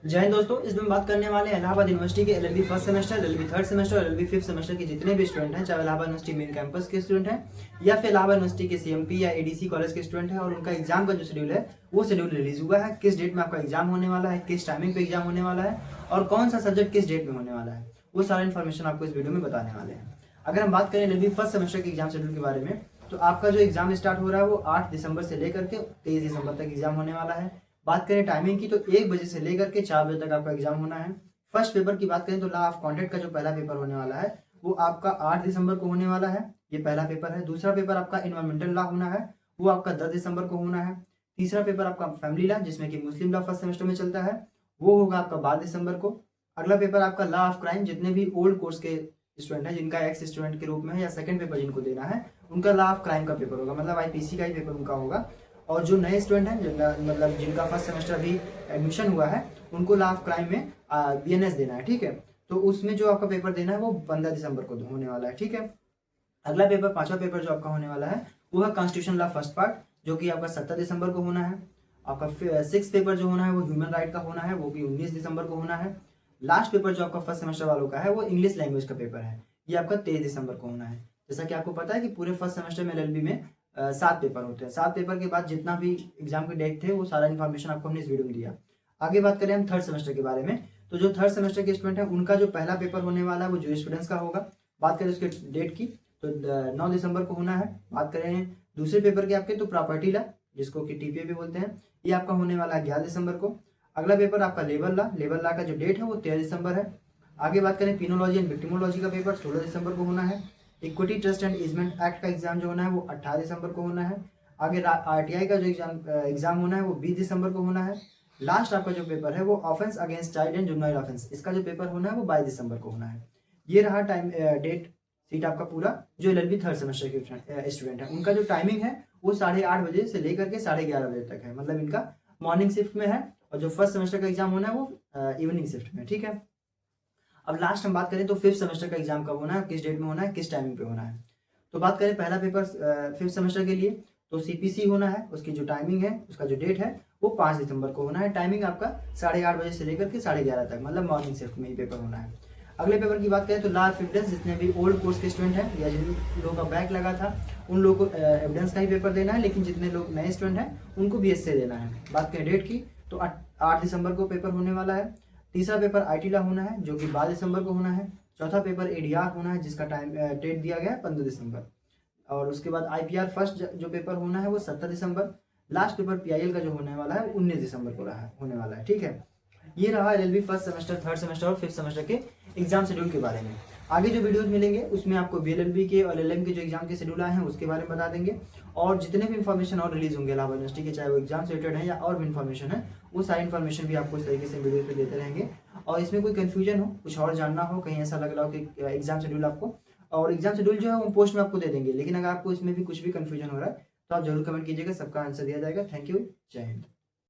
जय हिंद दोस्तों। इसमें बात करने वाले हैं इलाहाबाद यूनिवर्सिटी के LLB first semester, LLB third semester और एलएलबी फिफ्थ सेमेस्टर के जितने भी स्टूडेंट हैं, चाहे इलाहाबाद यूनिवर्सिटी मेन कैंपस के स्टूडेंट हैं या फिर इलाहाबाद यूनिवर्सिटी के सीएमपी या एडीसी कॉलेज के स्टूडेंट हैं, और उनका एग्जाम का जो शेड्यूल है वो शेड्यूल रिलीज हुआ है। किस डेट में आपका एग्जाम होने वाला है, किस टाइमिंग पे एग्जाम होने वाला है और कौन सा सब्जेक्ट किस डेट में होने वाला है, वो सारा इन्फॉर्मेशन आपको इस वीडियो में बताने वाले हैं। अगर हम बात करें एलएलबी फर्स्ट सेमेस्टर के एग्जाम शेड्यूल के बारे में, तो आपका जो एग्जाम स्टार्ट हो रहा है वो 8 दिसंबर से लेकर के 23 दिसंबर तक एग्जाम होने वाला है। बात करें टाइमिंग की, तो 1 बजे से लेकर के 4 बजे तक आपका एग्जाम होना है। फर्स्ट पेपर की बात करें तो लॉ ऑफ कॉन्ट्रैक्ट का जो पहला पेपर होने वाला है वो आपका 8 दिसंबर को होने वाला है। ये पहला पेपर है। दूसरा पेपर आपका इन्वायरमेंटल लॉ होना है, वो आपका 10 दिसंबर को होना है। तीसरा पेपर आपका फैमिली लॉ, जिसमें कि मुस्लिम लॉ फर्स्ट सेमेस्टर में चलता है, वो होगा आपका 12 दिसंबर को। अगला पेपर आपका लॉ ऑफ क्राइम, जितने भी ओल्ड कोर्स के स्टूडेंट हैं, जिनका एक्स स्टूडेंट के रूप में है या सेकंड पेपर जिनको देना है, उनका लॉ ऑफ क्राइम का पेपर होगा, मतलब आईपीसी का ही पेपर उनका होगा। और जो नए स्टूडेंट हैं, मतलब जिनका फर्स्ट सेमेस्टर अभी एडमिशन हुआ है, उनको लॉ ऑफ क्राइम में बीएनएस देना है। ठीक है, तो उसमें जो आपका पेपर देना है वो 15 दिसंबर को होने वाला है। ठीक है, अगला पेपर, पांचवा पेपर जो आपका होने वाला है वो है कॉन्स्टिट्यूशन लॉ फर्स्ट पार्ट, जो कि आपका 17 दिसंबर को होना है। आपका सिक्स पेपर जो होना है वो ह्यूमन राइट का होना है, वो भी 19 दिसंबर को होना है। लास्ट पेपर जो आपका फर्स्ट सेमेस्टर वालों का है वो इंग्लिश लैंग्वेज का पेपर है, ये आपका 23 दिसंबर को होना है। जैसा कि आपको पता है कि पूरे फर्स्ट सेमेस्टर में एलएलबी में 7 पेपर होते हैं। 7 पेपर के बाद जितना भी एग्जाम के डेट थे वो सारा इन्फॉर्मेशन आपको हमने इस वीडियो में दिया। आगे बात करें हम थर्ड सेमेस्टर के बारे में, तो जो थर्ड सेमेस्टर के स्टूडेंट हैं उनका जो पहला पेपर होने वाला है वो जो स्टूडेंट्स का होगा। बात करें उसके डेट की, तो 9 दिसंबर को होना है। बात करें दूसरे पेपर के आपके, तो प्रॉपर्टी लॉ, जिसको कि टीपीए भी बोलते हैं, ये आपका होने वाला है 11 दिसंबर को। अगला पेपर आपका लेबर लॉ, लेबर लॉ का जो डेट है वो 13 दिसंबर है। आगे बात करें पिनोलॉजी एंड विक्टिमोलॉजी का पेपर 16 दिसंबर को होना है। Equity trust and easement act का एग्जाम जो होना है वो 18 दिसंबर को होना है। आगे आरटीआई का जो एग्जाम होना है वो 20 दिसंबर को होना है। लास्ट आपका जो पेपर है वो offence against child and juvenile offence, इसका जो पेपर होना है वो 22 दिसंबर को होना है। ये रहा टाइम डेट सीट आपका पूरा। जो एलएलबी थर्ड सेमेस्टर के स्टूडेंट है उनका जो टाइमिंग है वो 8:30 बजे से लेकर के 11:30 बजे तक है, मतलब इनका मॉर्निंग शिफ्ट में है। और जो फर्स्ट सेमेस्टर का एग्जाम होना है वो इवनिंग शिफ्ट में। ठीक है, अब लास्ट हम बात करें तो फिफ्थ सेमेस्टर का एग्जाम कब होना है, किस डेट में होना है, किस टाइमिंग पे होना है। तो बात करें पहला पेपर फिफ्थ सेमेस्टर के लिए, तो सीपीसी होना है। उसकी जो टाइमिंग है, उसका जो डेट है वो 5 दिसंबर को होना है। टाइमिंग आपका 8:30 बजे से लेकर के 11:30 तक, मतलब मॉर्निंग शिफ्ट में ही पेपर होना है। अगले पेपर की बात करें तो लॉ ऑफ एविडेंस, जितने भी ओल्ड कोर्स के स्टूडेंट हैं या जिन लोगों का बैक लगा था उन लोगों को एविडेंस का ही पेपर देना है, लेकिन जितने लोग नए स्टूडेंट हैं उनको बीएससी देना है। बात करें डेट की, तो 8 दिसंबर को पेपर होने वाला है। तीसरा पेपर आईटी लॉ होना है, जो कि 12 दिसंबर को होना है। चौथा पेपर एडीआर होना है, जिसका टाइम डेट दिया गया है 15 दिसंबर। और उसके बाद आईपीआर फर्स्ट जो पेपर होना है वो 17 दिसंबर। लास्ट पेपर पीआईएल का जो होने वाला है 19 दिसंबर को होने वाला है। ठीक है, ये रहा LLB first semester, third semester और फिफ्थ सेमेस्टर के एग्जाम शेड्यूल के बारे में। आगे जो वीडियोस मिलेंगे उसमें आपको बीएलएलबी के और एलएलएम के जो एग्जाम के शेड्यूल आए हैं उसके बारे में बता देंगे, और जितने भी इन्फॉर्मेशन और रिलीज होंगे इलाहाबाद यूनिवर्सिटी के, चाहे वो एग्जाम से रिलेटेड है या और भी इन्फॉर्मेशन है, वो सारी इन्फॉर्मेशन भी आपको इस तरीके से वीडियोस पे देते रहेंगे। और इसमें कोई कंफ्यूजन हो, कुछ और जानना हो, कहीं ऐसा लग रहा हो कि एग्जाम शेड्यूल आपको, और एग्जाम शेड्यूल जो है वो पोस्ट में आपको दे देंगे, लेकिन अगर आपको इसमें भी कुछ भी कंफ्यूजन हो रहा है तो आप जरूर कमेंट कीजिएगा, सबका आंसर दिया जाएगा। थैंक यू, जय हिंद।